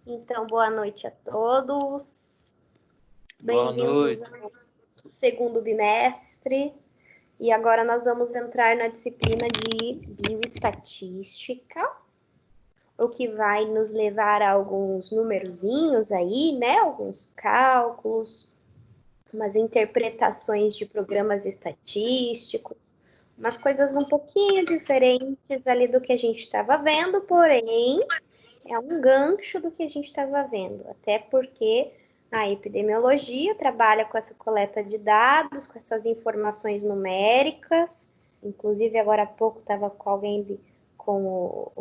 Então, boa noite a todos. Boa Bem-vindos noite. ao segundo bimestre. E agora nós vamos entrar na disciplina de bioestatística, o que vai nos levar a alguns numerozinhos aí, né? Alguns cálculos, umas interpretações de programas estatísticos, umas coisas um pouquinho diferentes ali do que a gente estava vendo, porém é um gancho do que a gente estava vendo, até porque a epidemiologia trabalha com essa coleta de dados, com essas informações numéricas. Inclusive, agora há pouco estava com alguém com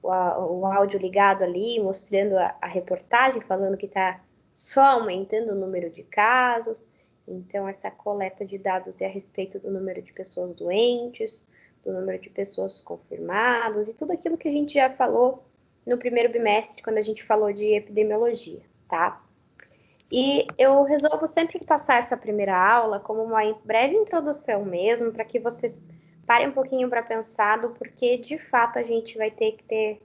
o áudio ligado ali, mostrando a reportagem, falando que está só aumentando o número de casos. Então, essa coleta de dados é a respeito do número de pessoas doentes, do número de pessoas confirmadas e tudo aquilo que a gente já falou no primeiro bimestre, quando a gente falou de epidemiologia, tá? E eu resolvo sempre passar essa primeira aula como uma breve introdução mesmo, para que vocês parem um pouquinho para pensar do porquê de fato a gente vai ter que ter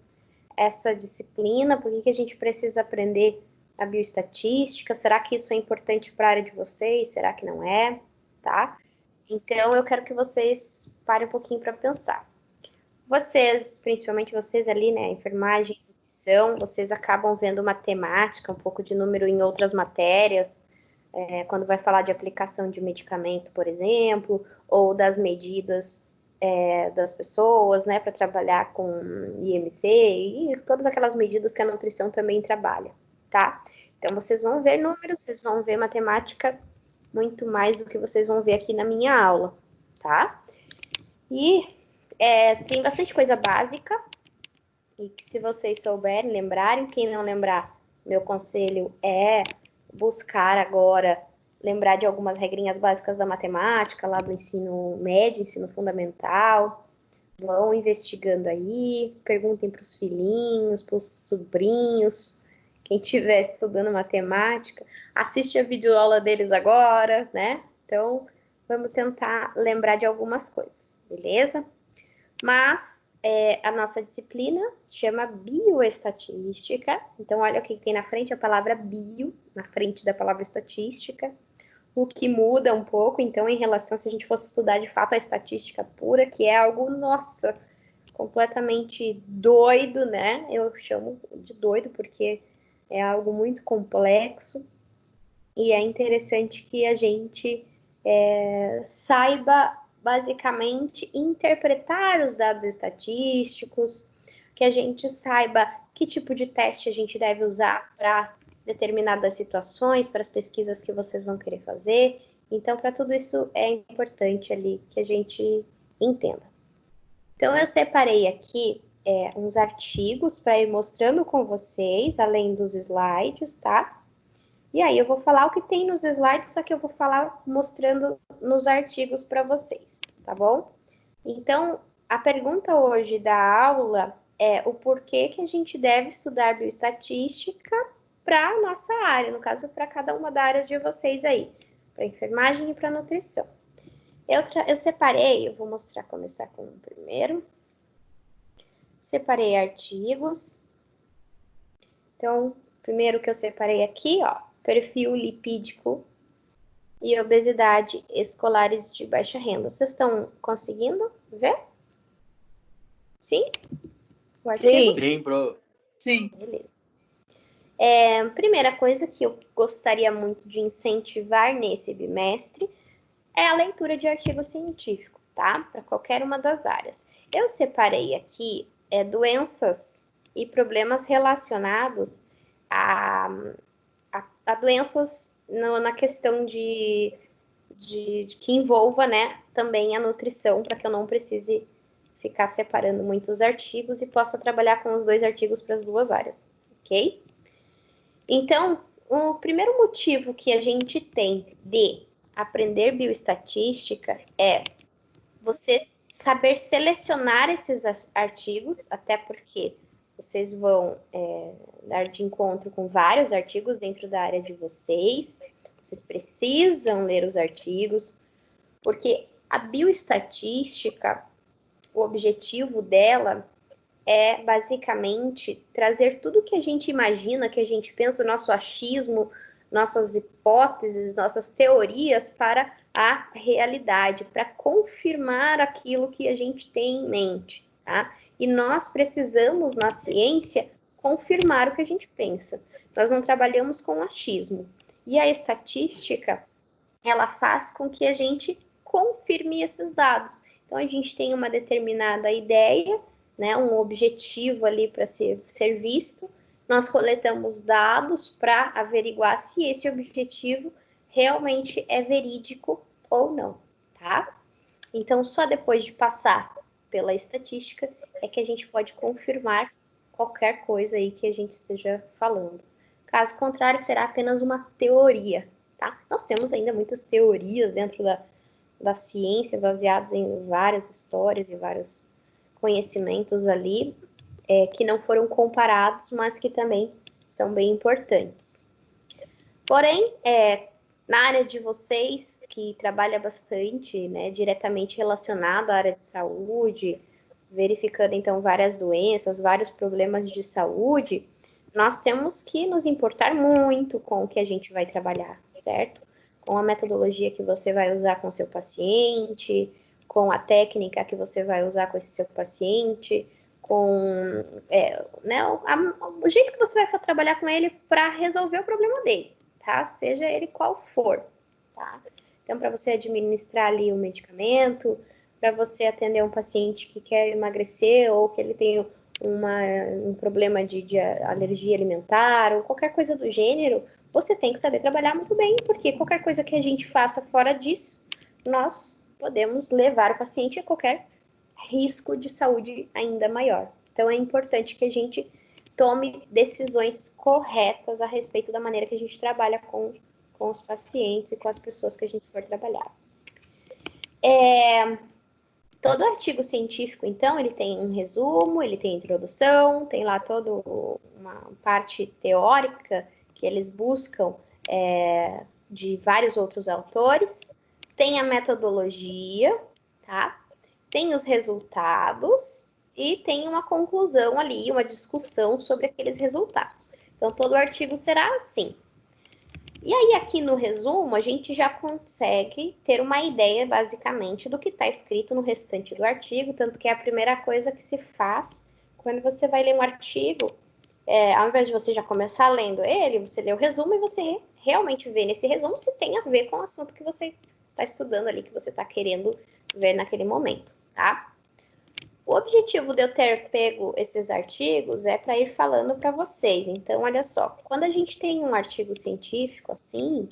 essa disciplina, por que a gente precisa aprender a bioestatística, será que isso é importante para a área de vocês, será que não é, tá? Então, eu quero que vocês parem um pouquinho para pensar. Vocês, principalmente vocês ali, né, enfermagem, nutrição, vocês acabam vendo matemática, um pouco de número em outras matérias, quando vai falar de aplicação de medicamento, por exemplo, ou das medidas das pessoas, né, para trabalhar com IMC e todas aquelas medidas que a nutrição também trabalha, tá? Então, vocês vão ver números, vocês vão ver matemática muito mais do que vocês vão ver aqui na minha aula, tá? E tem bastante coisa básica, e que se vocês souberem, lembrarem, quem não lembrar, meu conselho é buscar agora, lembrar de algumas regrinhas básicas da matemática, lá do ensino médio, ensino fundamental, vão investigando aí, perguntem para os filhinhos, para os sobrinhos, quem estiver estudando matemática, assiste a videoaula deles agora, né? Então, vamos tentar lembrar de algumas coisas, beleza? Mas a nossa disciplina se chama bioestatística. Então, olha o que tem na frente, a palavra bio, na frente da palavra estatística, o que muda um pouco, então, em relação se a gente fosse estudar de fato a estatística pura, que é algo, nossa, completamente doido, né? Eu chamo de doido porque é algo muito complexo e é interessante que a gente saiba basicamente interpretar os dados estatísticos, que a gente saiba que tipo de teste a gente deve usar para determinadas situações, para as pesquisas que vocês vão querer fazer. Então, para tudo isso é importante ali que a gente entenda. Então, eu separei aqui uns artigos para ir mostrando com vocês, além dos slides, tá? E aí eu vou falar o que tem nos slides, só que eu vou falar mostrando nos artigos para vocês, tá bom? Então, a pergunta hoje da aula é o porquê que a gente deve estudar bioestatística para a nossa área, no caso, para cada uma das áreas de vocês aí, para enfermagem e para nutrição. Eu separei, eu vou mostrar, começar com o primeiro. Separei artigos. Então, primeiro que eu separei aqui, ó, perfil lipídico e obesidade escolares de baixa renda. Vocês estão conseguindo ver? Sim? O artigo? Sim, pro. Sim. Beleza. Primeira coisa que eu gostaria muito de incentivar nesse bimestre é a leitura de artigo científico, tá? Para qualquer uma das áreas. Eu separei aqui doenças e problemas relacionados a doenças na questão de que envolva, né, também a nutrição, para que eu não precise ficar separando muitos artigos e possa trabalhar com os dois artigos para as duas áreas, ok? Então, o primeiro motivo que a gente tem de aprender bioestatística é você saber selecionar esses artigos, até porque vocês vão dar de encontro com vários artigos dentro da área de vocês. Vocês precisam ler os artigos, porque a bioestatística, o objetivo dela é basicamente trazer tudo que a gente imagina, que a gente pensa, o nosso achismo, nossas hipóteses, nossas teorias para a realidade, para confirmar aquilo que a gente tem em mente, tá? E nós precisamos, na ciência, confirmar o que a gente pensa. Nós não trabalhamos com achismo. E a estatística, ela faz com que a gente confirme esses dados. Então, a gente tem uma determinada ideia, né, um objetivo ali para ser visto, nós coletamos dados para averiguar se esse objetivo realmente é verídico ou não, tá? Então, só depois de passar pela estatística é que a gente pode confirmar qualquer coisa aí que a gente esteja falando. Caso contrário, será apenas uma teoria, tá? Nós temos ainda muitas teorias dentro da ciência, baseadas em várias histórias e vários conhecimentos ali, que não foram comparados, mas que também são bem importantes. Porém, na área de vocês, que trabalha bastante, né, diretamente relacionado à área de saúde, verificando, então, várias doenças, vários problemas de saúde, nós temos que nos importar muito com o que a gente vai trabalhar, certo? Com a metodologia que você vai usar com o seu paciente, com a técnica que você vai usar com esse seu paciente, com né, o jeito que você vai trabalhar com ele para resolver o problema dele, tá? Seja ele qual for, tá? Então, para você administrar ali o medicamento, para você atender um paciente que quer emagrecer ou que ele tem um problema de alergia alimentar ou qualquer coisa do gênero, você tem que saber trabalhar muito bem, porque qualquer coisa que a gente faça fora disso, nós podemos levar o paciente a qualquer risco de saúde ainda maior. Então, é importante que a gente tome decisões corretas a respeito da maneira que a gente trabalha com os pacientes e com as pessoas que a gente for trabalhar. Todo artigo científico, então, ele tem um resumo, ele tem introdução, tem lá toda uma parte teórica que eles buscam de vários outros autores, tem a metodologia, tá? Tem os resultados e tem uma conclusão ali, uma discussão sobre aqueles resultados. Então, todo artigo será assim. E aí, aqui no resumo, a gente já consegue ter uma ideia, basicamente, do que está escrito no restante do artigo, tanto que é a primeira coisa que se faz quando você vai ler um artigo, ao invés de você já começar lendo ele, você lê o resumo e você realmente vê nesse resumo se tem a ver com o assunto que você está estudando ali, que você está querendo ver naquele momento, tá? O objetivo de eu ter pego esses artigos é para ir falando para vocês. Então, olha só, quando a gente tem um artigo científico assim,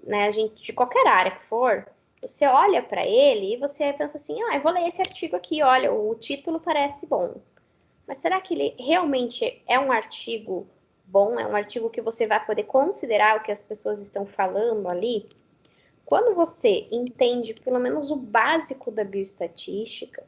né, a gente, de qualquer área que for, você olha para ele e você pensa assim, eu vou ler esse artigo aqui, olha, o título parece bom. Mas será que ele realmente é um artigo bom? É um artigo que você vai poder considerar o que as pessoas estão falando ali? Quando você entende pelo menos o básico da bioestatística,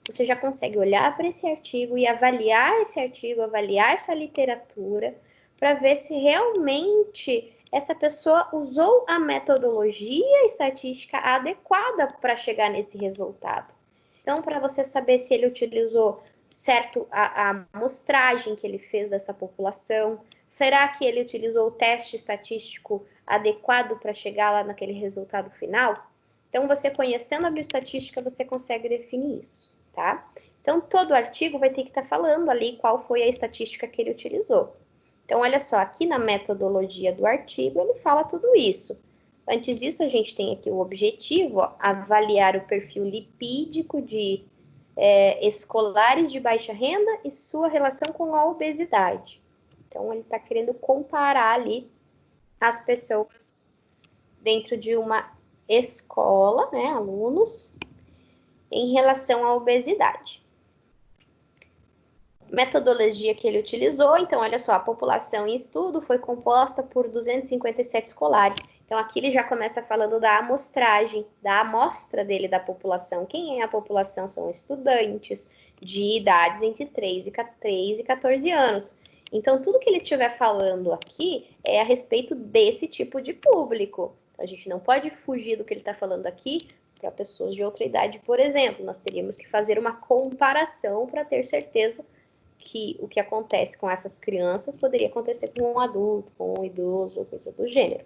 você já consegue olhar para esse artigo e avaliar esse artigo, avaliar essa literatura, para ver se realmente essa pessoa usou a metodologia estatística adequada para chegar nesse resultado. Então, para você saber se ele utilizou certo a amostragem que ele fez dessa população, será que ele utilizou o teste estatístico adequado para chegar lá naquele resultado final? Então, você conhecendo a bioestatística, você consegue definir isso, tá? Então, todo artigo vai ter que estar falando ali qual foi a estatística que ele utilizou. Então, olha só, aqui na metodologia do artigo, ele fala tudo isso. Antes disso, a gente tem aqui o objetivo, avaliar o perfil lipídico de escolares de baixa renda e sua relação com a obesidade. Então, ele está querendo comparar ali as pessoas dentro de uma escola, né, alunos, em relação à obesidade. Metodologia que ele utilizou, então, olha só, a população em estudo foi composta por 257 escolares. Então, aqui ele já começa falando da amostragem, da amostra dele da população. Quem é a população? São estudantes de idades entre 3 e 14 anos. Então, tudo que ele estiver falando aqui é a respeito desse tipo de público. Então, a gente não pode fugir do que ele está falando aqui para pessoas de outra idade, por exemplo. Nós teríamos que fazer uma comparação para ter certeza que o que acontece com essas crianças poderia acontecer com um adulto, com um idoso, ou coisa do gênero.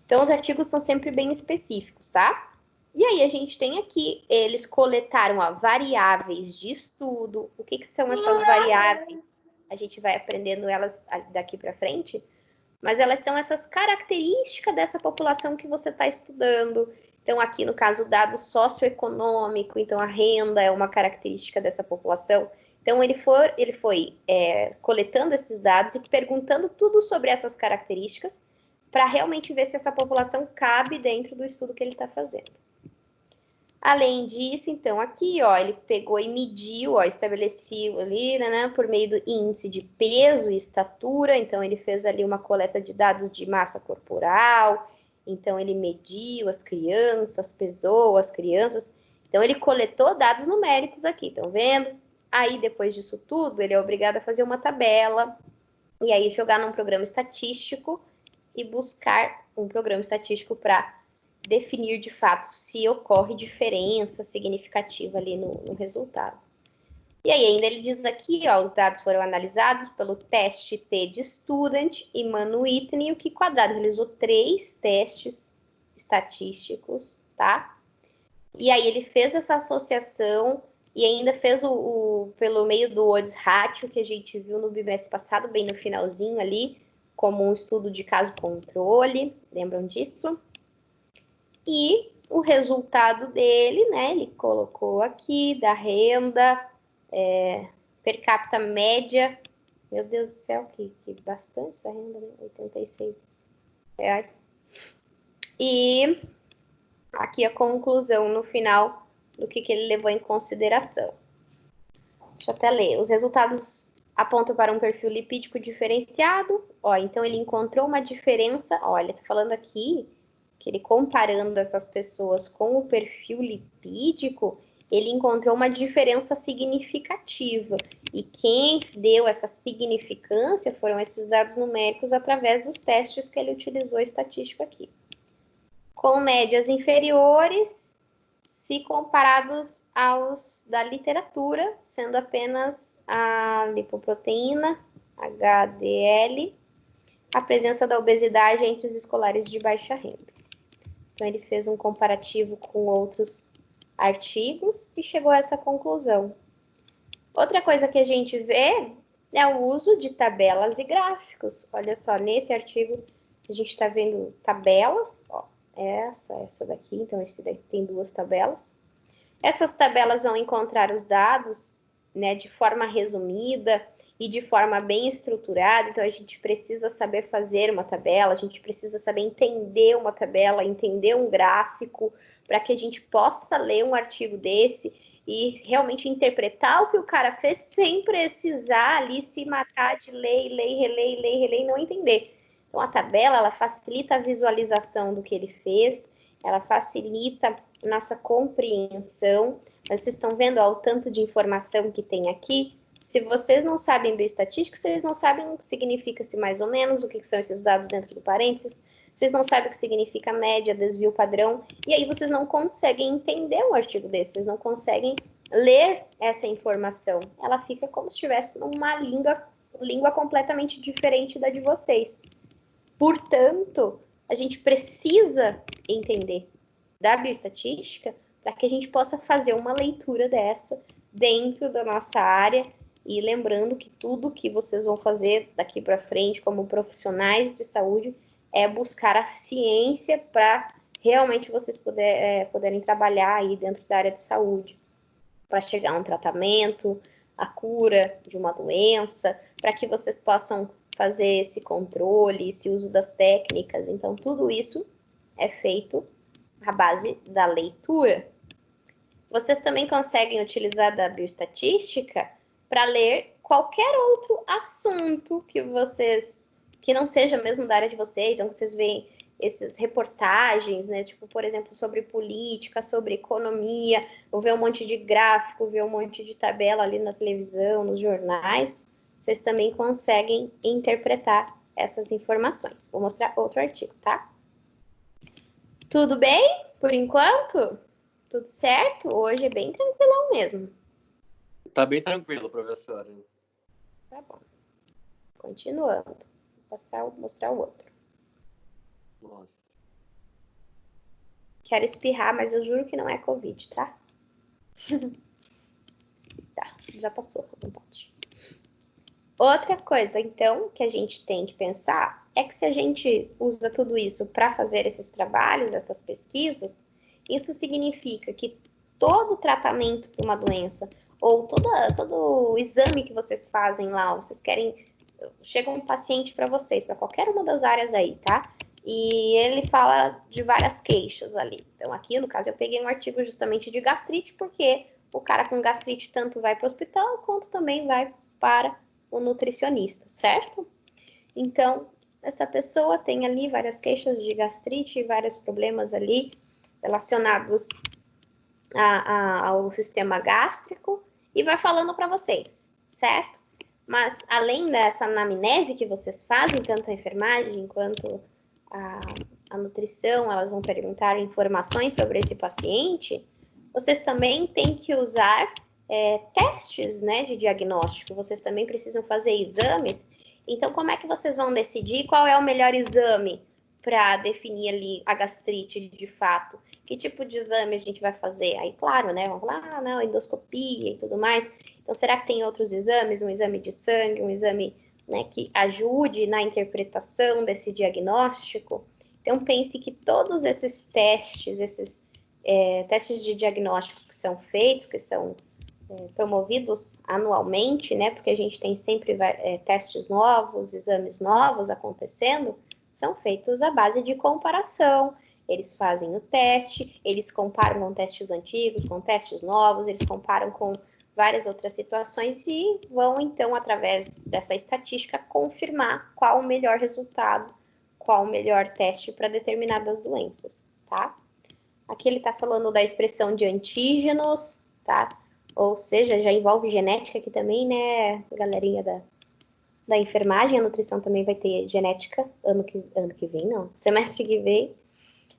Então, os artigos são sempre bem específicos, tá? E aí, a gente tem aqui, eles coletaram variáveis de estudo. O que são essas variáveis? A gente vai aprendendo elas daqui para frente, mas elas são essas características dessa população que você está estudando. Então, aqui no caso, o dado socioeconômico, então a renda é uma característica dessa população. Então, ele foi coletando esses dados e perguntando tudo sobre essas características para realmente ver se essa população cabe dentro do estudo que ele está fazendo. Além disso, então, aqui, ó, ele pegou e mediu, ó, estabeleceu ali, né, por meio do índice de peso e estatura. Então, ele fez ali uma coleta de dados de massa corporal. Então, ele mediu as crianças, pesou as crianças. Então, ele coletou dados numéricos aqui, estão vendo? Aí, depois disso tudo, ele é obrigado a fazer uma tabela e aí jogar num programa estatístico e buscar um programa estatístico para definir de fato se ocorre diferença significativa ali no resultado. E aí ainda ele diz aqui, ó, os dados foram analisados pelo teste T de Student e Manu Whitney, o que Quadrado realizou 3 testes estatísticos, tá? E aí ele fez essa associação e ainda fez pelo meio do odds ratio que a gente viu no bimestre passado, bem no finalzinho ali, como um estudo de caso controle, lembram disso? E o resultado dele, né, ele colocou aqui, da renda per capita média, meu Deus do céu, que bastante essa renda, né? R$86. E aqui a conclusão no final do que ele levou em consideração. Deixa eu até ler. Os resultados apontam para um perfil lipídico diferenciado. Ó, então ele encontrou uma diferença. Olha, tá falando aqui que ele comparando essas pessoas com o perfil lipídico, ele encontrou uma diferença significativa. E quem deu essa significância foram esses dados numéricos através dos testes que ele utilizou estatístico aqui. Com médias inferiores, se comparados aos da literatura, sendo apenas a lipoproteína, HDL, a presença da obesidade entre os escolares de baixa renda. Então, ele fez um comparativo com outros artigos e chegou a essa conclusão. Outra coisa que a gente vê é o uso de tabelas e gráficos. Olha só, nesse artigo a gente está vendo tabelas, ó, essa daqui, então esse daqui tem 2 tabelas. Essas tabelas vão encontrar os dados, né, de forma resumida e de forma bem estruturada, então a gente precisa saber fazer uma tabela, a gente precisa saber entender uma tabela, entender um gráfico, para que a gente possa ler um artigo desse e realmente interpretar o que o cara fez sem precisar ali se matar de ler, reler e não entender. Então a tabela, ela facilita a visualização do que ele fez, ela facilita nossa compreensão. Mas vocês estão vendo ó, o tanto de informação que tem aqui? Se vocês não sabem bioestatística, vocês não sabem o que significa se mais ou menos, o que são esses dados dentro do parênteses, vocês não sabem o que significa média, desvio padrão, e aí vocês não conseguem entender um artigo desse, vocês não conseguem ler essa informação. Ela fica como se estivesse numa língua completamente diferente da de vocês. Portanto, a gente precisa entender da bioestatística para que a gente possa fazer uma leitura dessa dentro da nossa área e lembrando que tudo que vocês vão fazer daqui para frente como profissionais de saúde é buscar a ciência para realmente vocês poderem trabalhar aí dentro da área de saúde, para chegar a um tratamento, a cura de uma doença, para que vocês possam fazer esse controle, esse uso das técnicas. Então, tudo isso é feito à base da leitura. Vocês também conseguem utilizar da bioestatística para ler qualquer outro assunto que não seja mesmo da área de vocês, onde vocês veem essas reportagens, né? Tipo, por exemplo, sobre política, sobre economia, ou ver um monte de gráfico, ver um monte de tabela ali na televisão, nos jornais. Vocês também conseguem interpretar essas informações. Vou mostrar outro artigo, tá? Tudo bem, por enquanto? Tudo certo? Hoje é bem tranquilão mesmo. Tá bem tranquilo, professora. Tá bom. Continuando. Vou mostrar o outro. Nossa. Quero espirrar, mas eu juro que não é Covid, tá? Tá, já passou, à vontade. Outra coisa, então, que a gente tem que pensar é que se a gente usa tudo isso para fazer esses trabalhos, essas pesquisas, isso significa que todo tratamento para uma doença ou todo exame que vocês fazem lá, vocês querem, chega um paciente para vocês, para qualquer uma das áreas aí, tá? E ele fala de várias queixas ali. Então, aqui, no caso, eu peguei um artigo justamente de gastrite, porque o cara com gastrite tanto vai para o hospital, quanto também vai para o nutricionista, certo? Então, essa pessoa tem ali várias queixas de gastrite, vários problemas ali relacionados ao sistema gástrico e vai falando para vocês, certo? Mas além dessa anamnese que vocês fazem, tanto a enfermagem quanto a nutrição, elas vão perguntar informações sobre esse paciente, vocês também têm que usar testes, né, de diagnóstico. Vocês também precisam fazer exames. Então, como é que vocês vão decidir qual é o melhor exame para definir ali a gastrite de fato? Que tipo de exame a gente vai fazer? Aí, claro, né, vamos lá, não, endoscopia e tudo mais. Então, será que tem outros exames? Um exame de sangue, um exame, né, que ajude na interpretação desse diagnóstico? Então, pense que todos esses testes, testes de diagnóstico que são feitos, que são promovidos anualmente, né, porque a gente tem sempre testes novos, exames novos acontecendo, são feitos à base de comparação. Eles fazem o teste, eles comparam com testes antigos, com testes novos, eles comparam com várias outras situações e vão, então, através dessa estatística, confirmar qual o melhor resultado, qual o melhor teste para determinadas doenças, tá? Aqui ele está falando da expressão de antígenos, tá? Ou seja, já envolve genética aqui também, né, galerinha da enfermagem. A nutrição também vai ter genética ano que vem, não, semestre que vem.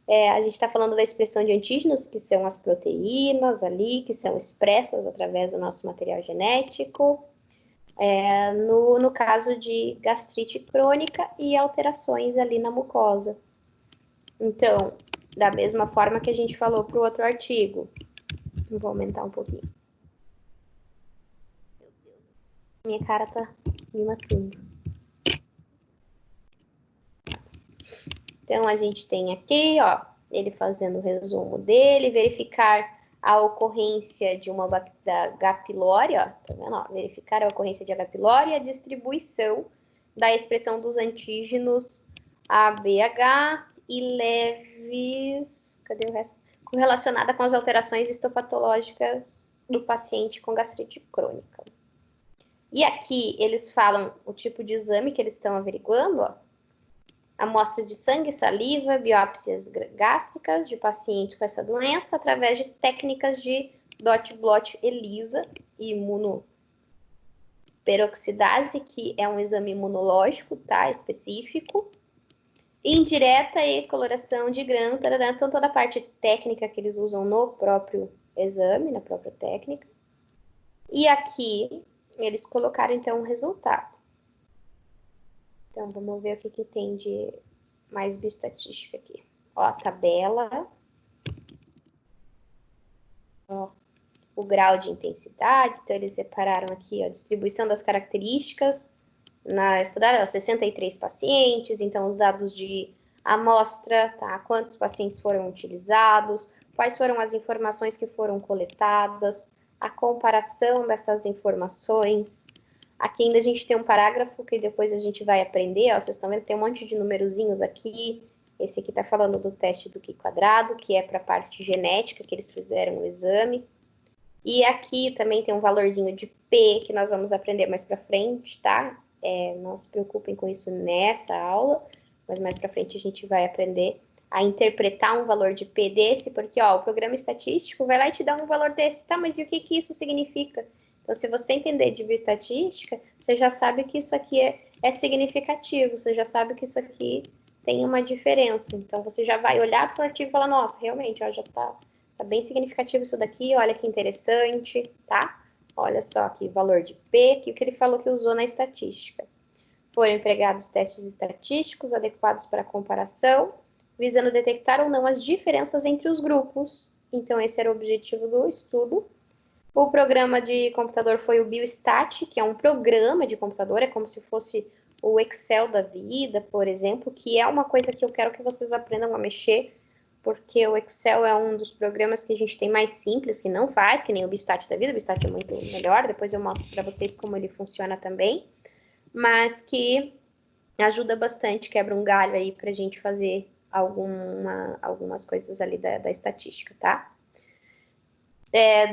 A gente está falando da expressão de antígenos, que são as proteínas ali, que são expressas através do nosso material genético. No caso de gastrite crônica e alterações ali na mucosa. Então, da mesma forma que a gente falou para o outro artigo. Vou aumentar um pouquinho. Meu Deus. Minha cara tá me matando. Então, a gente tem aqui, ó, ele fazendo o resumo dele, verificar a ocorrência de uma da H. pylori, ó, tá vendo? Ó, verificar a ocorrência de H. pylori e a distribuição da expressão dos antígenos ABH e leves, cadê o resto? Correlacionada com as alterações histopatológicas do paciente com gastrite crônica. E aqui eles falam o tipo de exame que eles estão averiguando, ó. Amostra de sangue, saliva, biópsias gástricas de pacientes com essa doença através de técnicas de dot-blot ELISA e imunoperoxidase, que é um exame imunológico, tá, específico. Indireta e coloração de grão, tarará, então toda a parte técnica que eles usam no próprio exame, na própria técnica. E aqui eles colocaram então o resultado. Então vamos ver o que tem de mais bioestatística aqui. Ó, a tabela. Ó, o grau de intensidade. Então eles separaram aqui a distribuição das características. Estudaram 63 pacientes, então os dados de amostra, tá? Quantos pacientes foram utilizados, quais foram as informações que foram coletadas, a comparação dessas informações. Aqui ainda a gente tem um parágrafo que depois a gente vai aprender, ó, vocês estão vendo que tem um monte de numerozinhos aqui. Esse aqui está falando do teste do Q², que é para a parte genética que eles fizeram o exame. E aqui também tem um valorzinho de P, que nós vamos aprender mais para frente, tá? Não se preocupem com isso nessa aula, mas mais para frente a gente vai aprender a interpretar um valor de P desse, porque ó, o programa estatístico vai lá e te dá um valor desse, tá? Mas e o que isso significa? Então, se você entender de bioestatística, você já sabe que isso aqui é significativo, você já sabe que isso aqui tem uma diferença. Então, você já vai olhar para o artigo e falar, nossa, realmente, ó, já tá bem significativo isso daqui, olha que interessante, tá? Olha só aqui, valor de P, que o que ele falou que usou na estatística. Foram empregados testes estatísticos adequados para comparação, visando detectar ou não as diferenças entre os grupos. Então, esse era o objetivo do estudo. O programa de computador foi o Biostat, que é um programa de computador, é como se fosse o Excel da vida, por exemplo, que é uma coisa que eu quero que vocês aprendam a mexer, porque o Excel é um dos programas que a gente tem mais simples, que não faz, que nem o Biostat da vida, o Biostat é muito melhor, depois eu mostro para vocês como ele funciona também, mas que ajuda bastante, quebra um galho aí para a gente fazer algumas coisas ali da estatística, tá?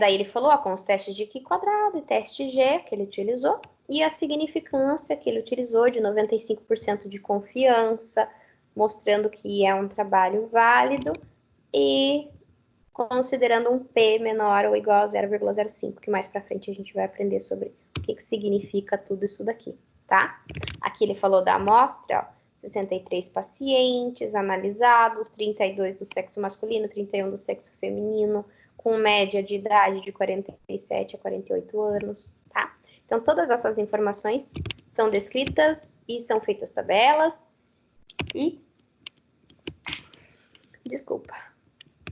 Daí ele falou, ó, com os testes de Q quadrado e teste G que ele utilizou, e a significância que ele utilizou de 95% de confiança, mostrando que é um trabalho válido, e considerando um P menor ou igual a 0,05, que mais para frente a gente vai aprender sobre o que significa tudo isso daqui, tá? Aqui ele falou da amostra, ó, 63 pacientes analisados, 32 do sexo masculino, 31 do sexo feminino, com média de idade de 47 a 48 anos, tá? Então, todas essas informações são descritas e são feitas tabelas e... Desculpa.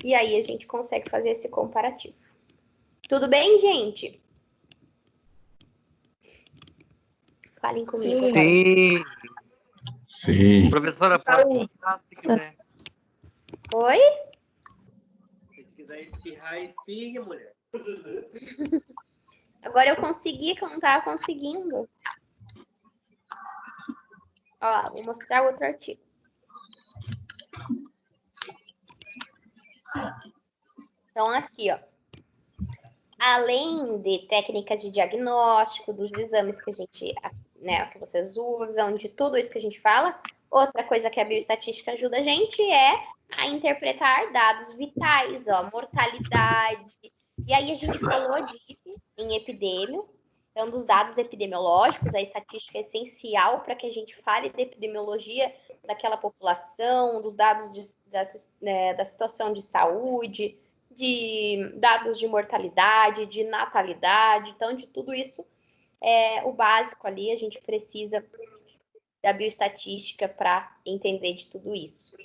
E aí a gente consegue fazer esse comparativo. Tudo bem, gente? Falem comigo. Sim. Sim. Professora, pode continuar se quiser. Oi? Se quiser espirrar, espirre, mulher. Agora eu consegui que eu não estava conseguindo. Ó, vou mostrar outro artigo. Então, aqui, ó. Além de técnicas de diagnóstico, dos exames que a gente, né, que vocês usam, de tudo isso que a gente fala, outra coisa que a bioestatística ajuda a gente é a interpretar dados vitais, ó, mortalidade. E aí a gente falou disso em epidêmio, então dos dados epidemiológicos, a estatística é essencial para que a gente fale da epidemiologia daquela população, dos dados da situação de saúde, de dados de mortalidade, de natalidade, então de tudo isso é o básico ali, a gente precisa da bioestatística para entender de tudo isso.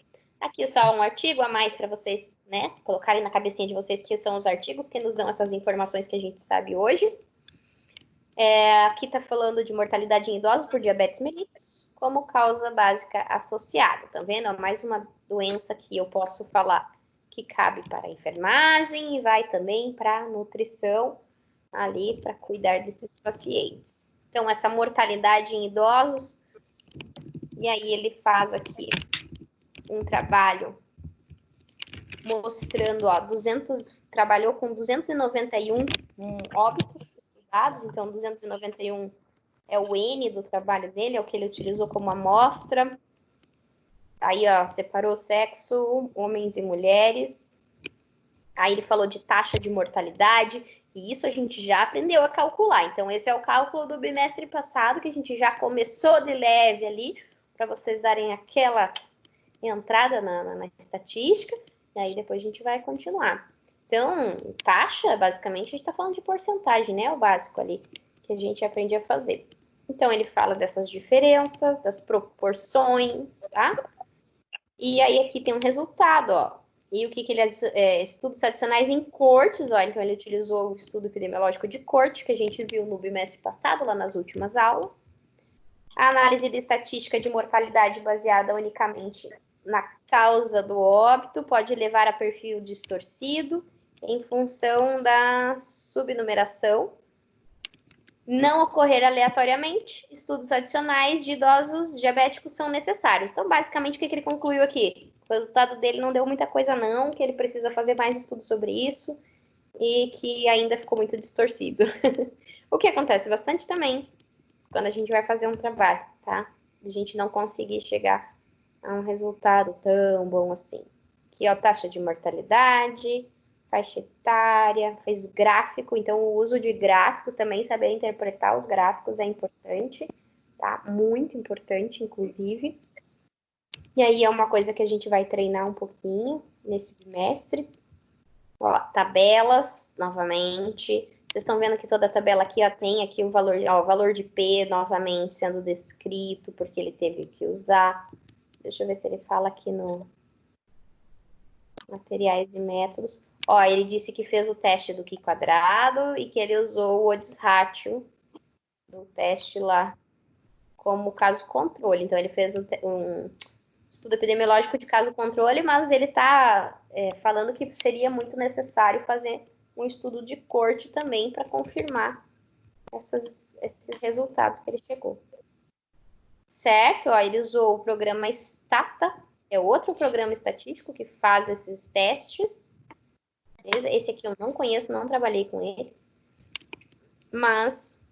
Aqui só um artigo a mais para vocês, né, colocarem na cabecinha de vocês que são os artigos que nos dão essas informações que a gente sabe hoje. Aqui está falando de mortalidade em idosos por diabetes mellitus como causa básica associada, tá vendo? Mais uma doença que eu posso falar que cabe para a enfermagem e vai também para a nutrição ali para cuidar desses pacientes. Então, essa mortalidade em idosos, e aí ele faz aqui um trabalho mostrando, ó, trabalhou com 291 óbitos estudados, então 291 é o N do trabalho dele, é o que ele utilizou como amostra. Aí, ó, separou sexo, homens e mulheres. Aí ele falou de taxa de mortalidade, e isso a gente já aprendeu a calcular. Então, esse é o cálculo do bimestre passado, que a gente já começou de leve ali, para vocês darem aquela entrada na estatística, e aí depois a gente vai continuar. Então, taxa, basicamente, a gente está falando de porcentagem, né? O básico ali, que a gente aprende a fazer. Então, ele fala dessas diferenças, das proporções, tá? E aí aqui tem um resultado, ó. E o que ele estudos adicionais em cortes, ó. Então ele utilizou o estudo epidemiológico de corte que a gente viu no bimestre passado, lá nas últimas aulas. A análise de estatística de mortalidade baseada unicamente na causa do óbito pode levar a perfil distorcido em função da subnumeração. Não ocorrer aleatoriamente, estudos adicionais de idosos diabéticos são necessários. Então, basicamente, o que ele concluiu aqui? O resultado dele não deu muita coisa não, que ele precisa fazer mais estudos sobre isso e que ainda ficou muito distorcido. O que acontece bastante também quando a gente vai fazer um trabalho, tá? A gente não conseguir chegar a um resultado tão bom assim. Aqui, ó, taxa de mortalidade, faixa etária, fez gráfico, então o uso de gráficos também, saber interpretar os gráficos é importante, tá? Muito importante, inclusive. E aí é uma coisa que a gente vai treinar um pouquinho nesse bimestre. Ó, tabelas, novamente. Vocês estão vendo que toda a tabela aqui, ó, tem aqui o valor de P, novamente, sendo descrito, porque ele teve que usar. Deixa eu ver se ele fala aqui no materiais e métodos. Ó, ele disse que fez o teste do Q quadrado e que ele usou o odds ratio do teste lá como caso controle. Então, ele fez um estudo epidemiológico de caso controle, mas ele está falando que seria muito necessário fazer um estudo de corte também para confirmar esses resultados que ele chegou. Certo? Ó, ele usou o programa Stata, é outro programa estatístico que faz esses testes. Beleza? Esse aqui eu não conheço, não trabalhei com ele. Mas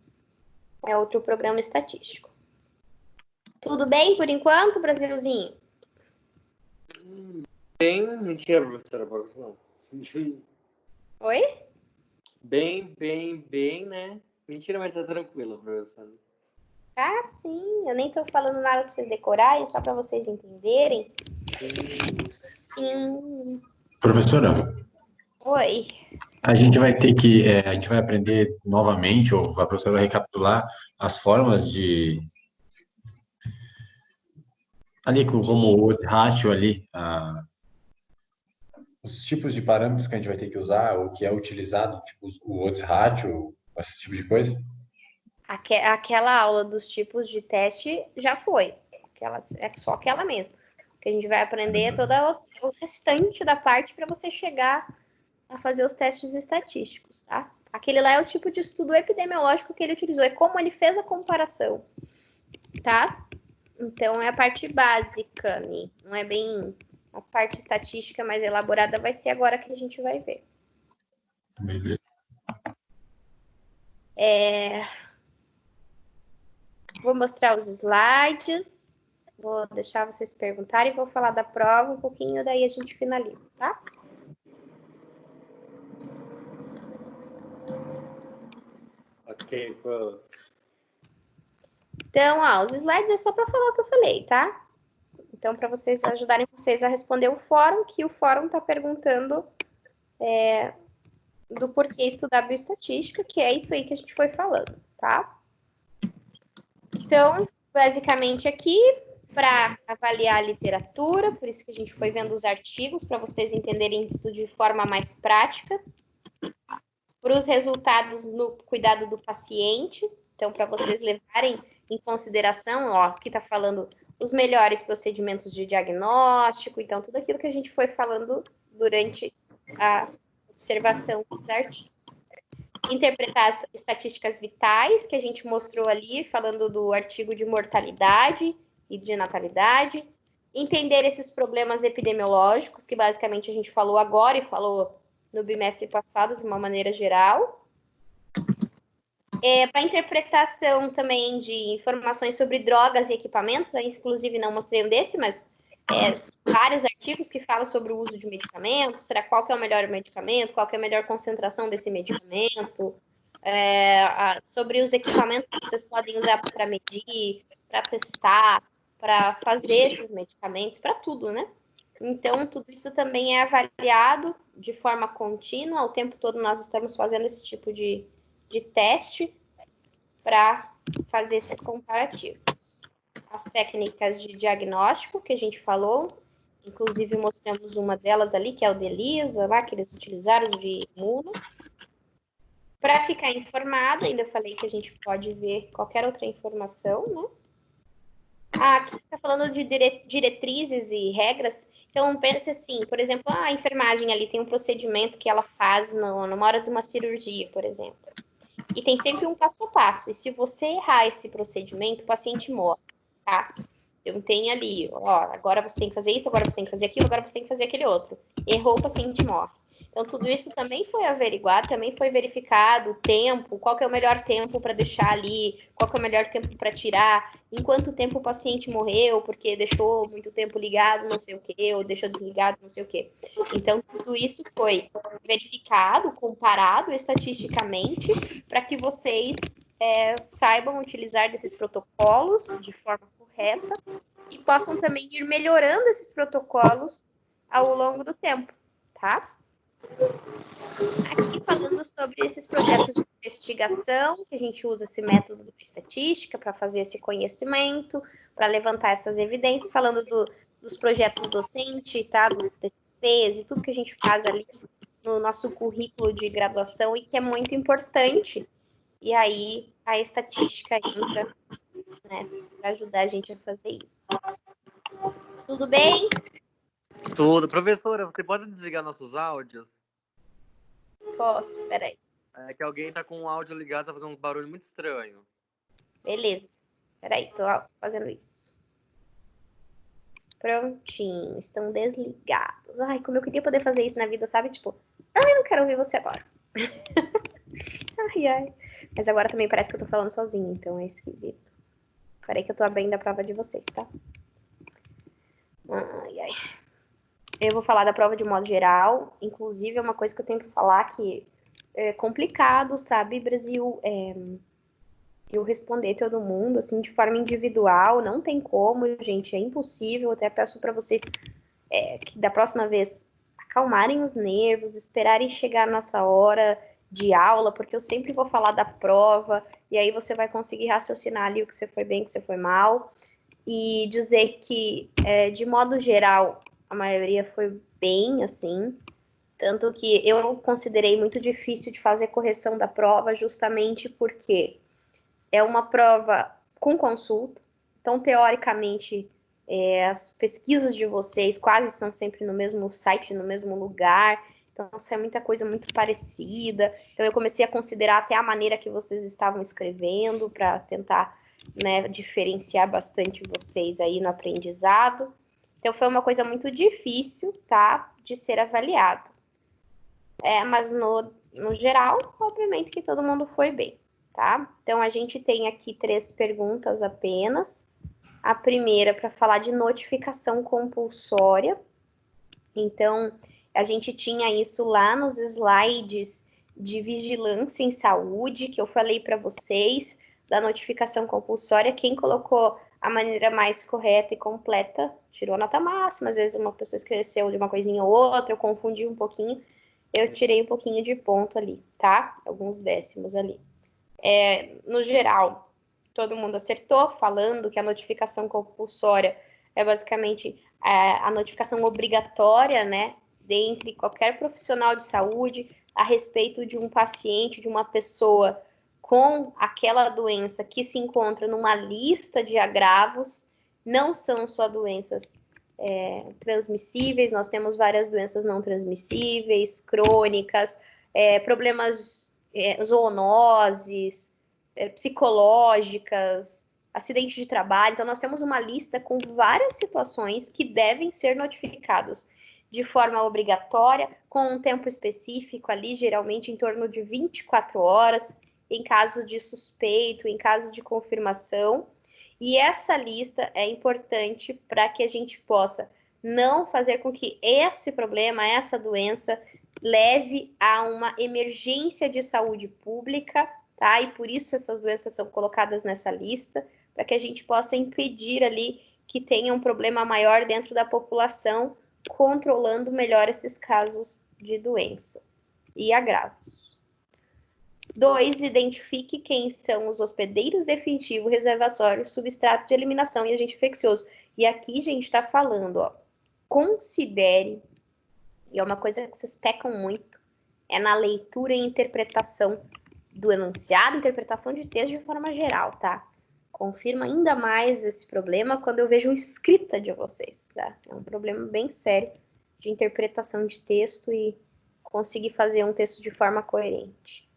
é outro programa estatístico. Tudo bem por enquanto, Brasilzinho? Bem, mentira, professora, não. Oi? Bem, né? Mentira, mas tá tranquilo, professora. Ah, sim. Eu nem tô falando nada para vocês decorarem, só para vocês entenderem. Sim. Professora, Oi. a gente vai ter que, a gente vai aprender novamente, ou a professora vai recapitular as formas de, ali como o ratio ali, os tipos de parâmetros que a gente vai ter que usar, o que é utilizado, tipo o odds ratio, esse tipo de coisa. Aquela aula dos tipos de teste já foi. É só aquela mesmo. O que a gente vai aprender é toda o restante da parte para você chegar a fazer os testes estatísticos, tá? Aquele lá é o tipo de estudo epidemiológico que ele utilizou, é como ele fez a comparação, tá? Então, é a parte básica, né? Não é bem... A parte estatística mais elaborada vai ser agora que a gente vai ver. Beleza. Vou mostrar os slides, vou deixar vocês perguntarem e vou falar da prova um pouquinho, daí a gente finaliza, tá? Ok, pô. Então, os slides é só para falar o que eu falei, tá? Então, para vocês ajudarem vocês a responder o fórum, que o fórum está perguntando do porquê estudar bioestatística, que é isso aí que a gente foi falando, tá? Então, basicamente aqui, para avaliar a literatura, por isso que a gente foi vendo os artigos, para vocês entenderem isso de forma mais prática. Para os resultados no cuidado do paciente, então, para vocês levarem em consideração, ó, aqui está falando os melhores procedimentos de diagnóstico, então, tudo aquilo que a gente foi falando durante a observação dos artigos. Interpretar as estatísticas vitais, que a gente mostrou ali, falando do artigo de mortalidade e de natalidade. Entender esses problemas epidemiológicos, que basicamente a gente falou agora e falou no bimestre passado, de uma maneira geral. Para interpretação também de informações sobre drogas e equipamentos, inclusive não mostrei um desse, mas vários artigos que falam sobre o uso de medicamentos, qual que é o melhor medicamento, qual que é a melhor concentração desse medicamento, sobre os equipamentos que vocês podem usar para medir, para testar, para fazer esses medicamentos, para tudo, né? Então, tudo isso também é avaliado de forma contínua, o tempo todo nós estamos fazendo esse tipo de teste para fazer esses comparativos. As técnicas de diagnóstico que a gente falou, inclusive mostramos uma delas ali, que é o de ELISA, lá que eles utilizaram de imuno. Para ficar informado, ainda falei que a gente pode ver qualquer outra informação, né? Aqui está falando de diretrizes e regras. Então, pense assim, por exemplo, a enfermagem ali tem um procedimento que ela faz numa hora de uma cirurgia, por exemplo. E tem sempre um passo a passo. E se você errar esse procedimento, o paciente morre, tá? Então, tem ali, ó, agora você tem que fazer isso, agora você tem que fazer aquilo, agora você tem que fazer aquele outro. Errou, o paciente morre. Então, tudo isso também foi averiguado, também foi verificado, o tempo, qual que é o melhor tempo para deixar ali, qual que é o melhor tempo para tirar, em quanto tempo o paciente morreu, porque deixou muito tempo ligado, não sei o quê, ou deixou desligado, não sei o quê. Então, tudo isso foi verificado, comparado estatisticamente, para que vocês saibam utilizar desses protocolos de forma correta e possam também ir melhorando esses protocolos ao longo do tempo, tá? Aqui falando sobre esses projetos de investigação, que a gente usa esse método da estatística para fazer esse conhecimento, para levantar essas evidências, falando dos projetos docentes, tá? Dos TCCs e tudo que a gente faz ali no nosso currículo de graduação e que é muito importante. E aí a estatística entra, né, para ajudar a gente a fazer isso. Tudo bem? Tudo. Professora, você pode desligar nossos áudios? Posso, peraí. É que alguém tá com o áudio ligado, tá fazendo um barulho muito estranho. Beleza. Peraí, tô fazendo isso. Prontinho, estão desligados. Ai, como eu queria poder fazer isso na vida, sabe? Tipo, ai, não quero ouvir você agora. Ai, ai. Mas agora também parece que eu tô falando sozinha, então é esquisito. Peraí que eu tô abrindo a prova de vocês, tá? Ai, ai. Eu vou falar da prova de modo geral. Inclusive, é uma coisa que eu tenho que falar que é complicado, sabe, Brasil? Eu responder todo mundo, assim, de forma individual. Não tem como, gente. É impossível. Até peço para vocês que da próxima vez acalmarem os nervos, esperarem chegar a nossa hora de aula, porque eu sempre vou falar da prova, e aí você vai conseguir raciocinar ali o que você foi bem, o que você foi mal, e dizer que, de modo geral, a maioria foi bem, assim, tanto que eu considerei muito difícil de fazer correção da prova, justamente porque é uma prova com consulta, então, teoricamente, as pesquisas de vocês quase são sempre no mesmo site, no mesmo lugar, então isso é muita coisa muito parecida. Então eu comecei a considerar até a maneira que vocês estavam escrevendo para tentar, né, diferenciar bastante vocês aí no aprendizado. Então foi uma coisa muito difícil, tá, de ser avaliado. Mas no geral, obviamente que todo mundo foi bem, tá? Então a gente tem aqui 3 perguntas apenas. A primeira para falar de notificação compulsória. Então, a gente tinha isso lá nos slides de vigilância em saúde, que eu falei para vocês, da notificação compulsória. Quem colocou a maneira mais correta e completa tirou nota máxima. Às vezes uma pessoa esqueceu de uma coisinha ou outra, eu confundi um pouquinho. Eu tirei um pouquinho de ponto ali, tá? Alguns décimos ali. No geral, todo mundo acertou, falando que a notificação compulsória é basicamente a notificação obrigatória, né, dentre qualquer profissional de saúde a respeito de um paciente, de uma pessoa com aquela doença que se encontra numa lista de agravos. Não são só doenças transmissíveis, nós temos várias doenças não transmissíveis, crônicas, problemas, zoonoses, psicológicas, acidente de trabalho. Então, nós temos uma lista com várias situações que devem ser notificadas de forma obrigatória, com um tempo específico ali, geralmente em torno de 24 horas, em caso de suspeito, em caso de confirmação. E essa lista é importante para que a gente possa não fazer com que esse problema, essa doença, leve a uma emergência de saúde pública, tá? E por isso essas doenças são colocadas nessa lista, para que a gente possa impedir ali que tenha um problema maior dentro da população, controlando melhor esses casos de doença e agravos. 2, identifique quem são os hospedeiros definitivos, reservatórios, substrato de eliminação e agente infeccioso. E aqui, gente, está falando, ó, considere, e é uma coisa que vocês pecam muito, é na leitura e interpretação do enunciado, interpretação de texto de forma geral, tá? Confirma ainda mais esse problema quando eu vejo escrita de vocês, tá? É um problema bem sério de interpretação de texto e conseguir fazer um texto de forma coerente.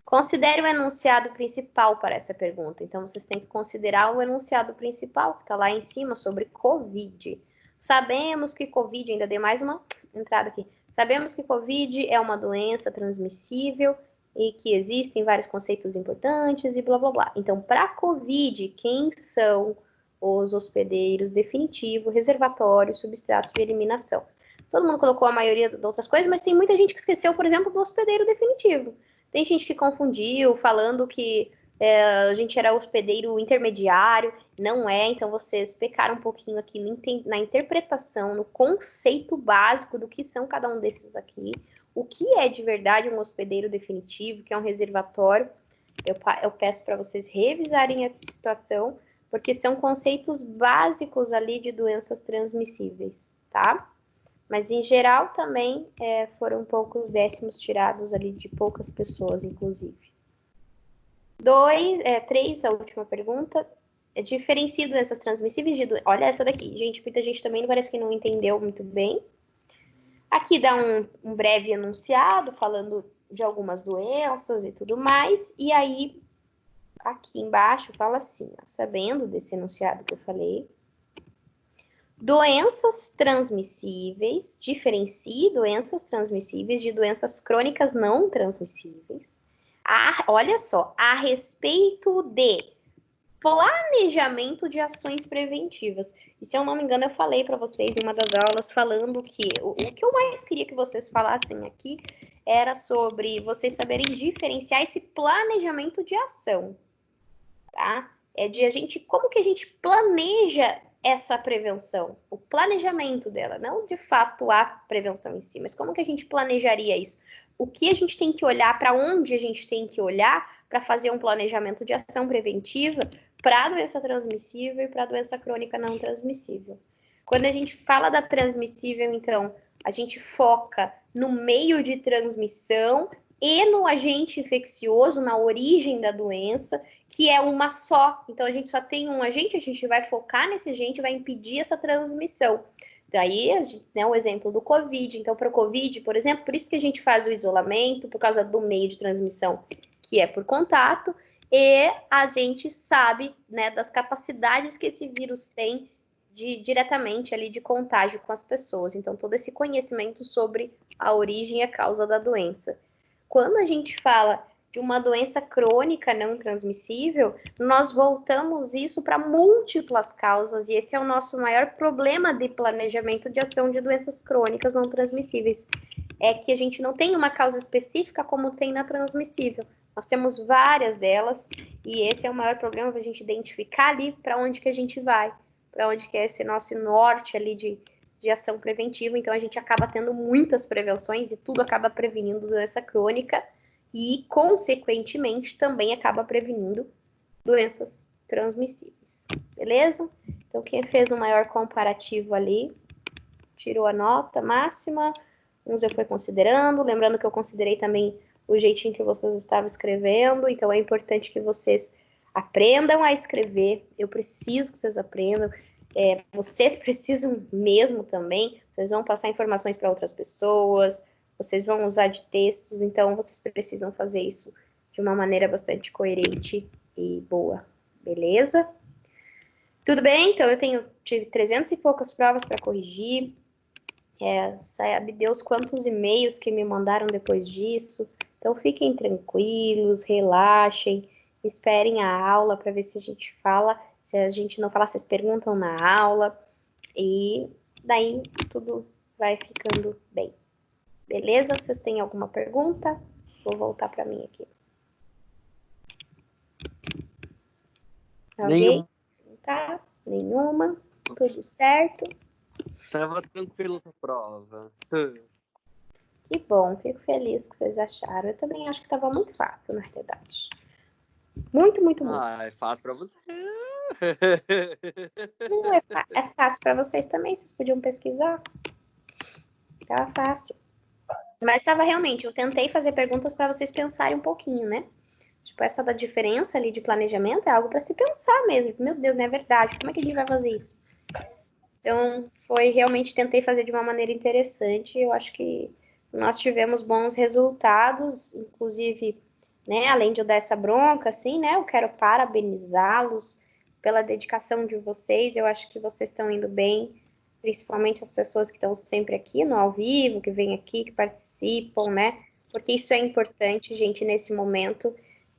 Considere o enunciado principal para essa pergunta. Então, vocês têm que considerar o enunciado principal, que está lá em cima, sobre COVID. Sabemos que COVID, ainda dei mais uma entrada aqui. Sabemos que COVID é uma doença transmissível e que existem vários conceitos importantes e blá, blá, blá. Então, para COVID, quem são os hospedeiros definitivos, reservatórios, substratos de eliminação? Todo mundo colocou a maioria de outras coisas, mas tem muita gente que esqueceu, por exemplo, do hospedeiro definitivo. Tem gente que confundiu, falando que A gente era hospedeiro intermediário, não é, então vocês pecaram um pouquinho aqui na interpretação, no conceito básico do que são cada um desses aqui, o que é de verdade um hospedeiro definitivo, que é um reservatório. Eu peço para vocês revisarem essa situação, porque são conceitos básicos ali de doenças transmissíveis, tá? Mas, em geral, também foram poucos décimos tirados ali de poucas pessoas, inclusive. 3, a última pergunta. Diferencia doenças transmissíveis de... Olha essa daqui, gente. Muita gente também parece que não entendeu muito bem. Aqui dá um breve enunciado falando de algumas doenças e tudo mais. E aí, aqui embaixo, fala assim, ó, sabendo desse enunciado que eu falei, doenças transmissíveis, diferencie doenças transmissíveis de doenças crônicas não transmissíveis. Olha só, a respeito de planejamento de ações preventivas. E se eu não me engano, eu falei para vocês em uma das aulas falando que o que eu mais queria que vocês falassem aqui era sobre vocês saberem diferenciar esse planejamento de ação, tá? Como que a gente planeja essa prevenção, o planejamento dela, não de fato a prevenção em si, mas como que a gente planejaria isso? O que a gente tem que olhar, para onde a gente tem que olhar para fazer um planejamento de ação preventiva para a doença transmissível e para a doença crônica não transmissível. Quando a gente fala da transmissível, então, a gente foca no meio de transmissão e no agente infeccioso, na origem da doença, que é uma só. Então, a gente só tem um agente, a gente vai focar nesse agente, vai impedir essa transmissão. Daí, né, o exemplo do Covid. Então, para o Covid, por exemplo, por isso que a gente faz o isolamento, por causa do meio de transmissão, que é por contato, e a gente sabe, né, das capacidades que esse vírus tem diretamente ali de contágio com as pessoas. Então, todo esse conhecimento sobre a origem e a causa da doença. Quando a gente fala de uma doença crônica não transmissível, nós voltamos isso para múltiplas causas, e esse é o nosso maior problema de planejamento de ação de doenças crônicas não transmissíveis. É que a gente não tem uma causa específica como tem na transmissível. Nós temos várias delas, e esse é o maior problema para a gente identificar ali para onde que a gente vai, para onde que é esse nosso norte ali de ação preventiva. Então, a gente acaba tendo muitas prevenções e tudo acaba prevenindo doença crônica e, consequentemente, também acaba prevenindo doenças transmissíveis. Beleza? Então, quem fez o maior comparativo ali, tirou a nota máxima. Uns eu fui considerando, lembrando que eu considerei também o jeitinho que vocês estavam escrevendo, então é importante que vocês aprendam a escrever, eu preciso que vocês aprendam, vocês precisam mesmo também, vocês vão passar informações para outras pessoas, vocês vão usar de textos, então vocês precisam fazer isso de uma maneira bastante coerente e boa, beleza? Tudo bem? Então eu tive 300 e poucas provas para corrigir, sabe Deus quantos e-mails que me mandaram depois disso. Então, fiquem tranquilos, relaxem, esperem a aula para ver se a gente fala. Se a gente não falar, vocês perguntam na aula. E daí tudo vai ficando bem. Beleza? Vocês têm alguma pergunta? Vou voltar para mim aqui. Alguém? Tá? Nenhuma? Tudo certo? Tava tranquilo essa prova. Que bom, fico feliz que vocês acharam. Eu também acho que estava muito fácil, na realidade. Muito, muito, muito. É fácil pra você. Não é fácil para vocês também, vocês podiam pesquisar. Tava fácil. Mas estava realmente, eu tentei fazer perguntas para vocês pensarem um pouquinho, né? Tipo, essa da diferença ali de planejamento é algo para se pensar mesmo. Meu Deus, não é verdade? Como é que a gente vai fazer isso? Então, realmente tentei fazer de uma maneira interessante. Eu acho que nós tivemos bons resultados, inclusive, né, além de eu dar essa bronca, assim, né, eu quero parabenizá-los pela dedicação de vocês. Eu acho que vocês estão indo bem, principalmente as pessoas que estão sempre aqui no ao vivo, que vêm aqui, que participam, né, porque isso é importante, gente, nesse momento.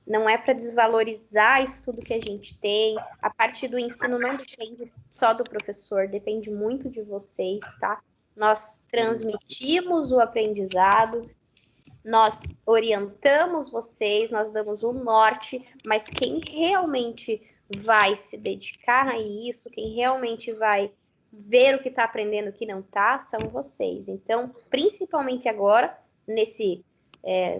Não é para desvalorizar isso tudo que a gente tem. A parte do ensino não depende só do professor, depende muito de vocês, tá? Nós transmitimos o aprendizado, nós orientamos vocês, nós damos o norte, mas quem realmente vai se dedicar a isso, quem realmente vai ver o que está aprendendo, o que não está, são vocês. Então, principalmente agora, nesse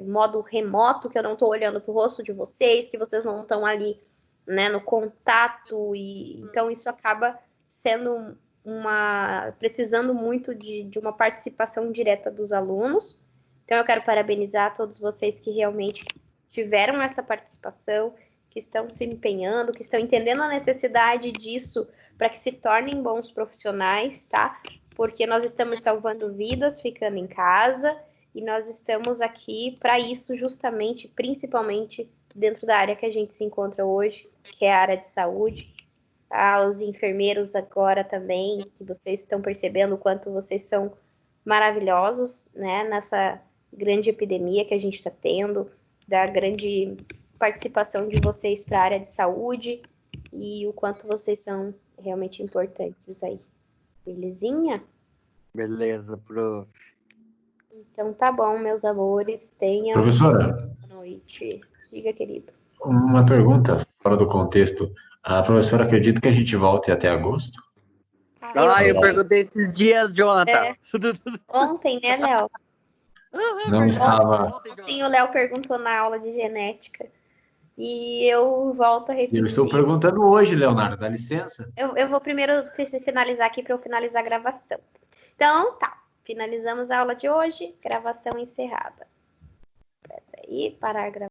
modo remoto, que eu não estou olhando para o rosto de vocês, que vocês não estão ali, né, no contato, e então isso acaba sendo precisando muito de uma participação direta dos alunos. Então, eu quero parabenizar todos vocês que realmente tiveram essa participação, que estão se empenhando, que estão entendendo a necessidade disso para que se tornem bons profissionais, tá? Porque nós estamos salvando vidas, ficando em casa, e nós estamos aqui para isso justamente, principalmente dentro da área que a gente se encontra hoje, que é a área de saúde. Os enfermeiros agora também, que vocês estão percebendo o quanto vocês são maravilhosos, né, nessa grande epidemia que a gente está tendo, da grande participação de vocês para a área de saúde e o quanto vocês são realmente importantes aí. Belezinha? Beleza, prof. Então tá bom, meus amores. Tenham Professora, boa noite. Diga, querido. uma pergunta fora do contexto. A professora acredita que a gente volte até agosto? Eu perguntei esses dias, Jonathan. Ontem, né, Léo? Não estava. Ontem o Léo perguntou na aula de genética. E eu volto a repetir. Eu estou perguntando hoje, Leonardo, dá licença. Eu vou primeiro finalizar aqui para eu finalizar a gravação. Então, tá. Finalizamos a aula de hoje. Gravação encerrada. Peraí, parar a gravação.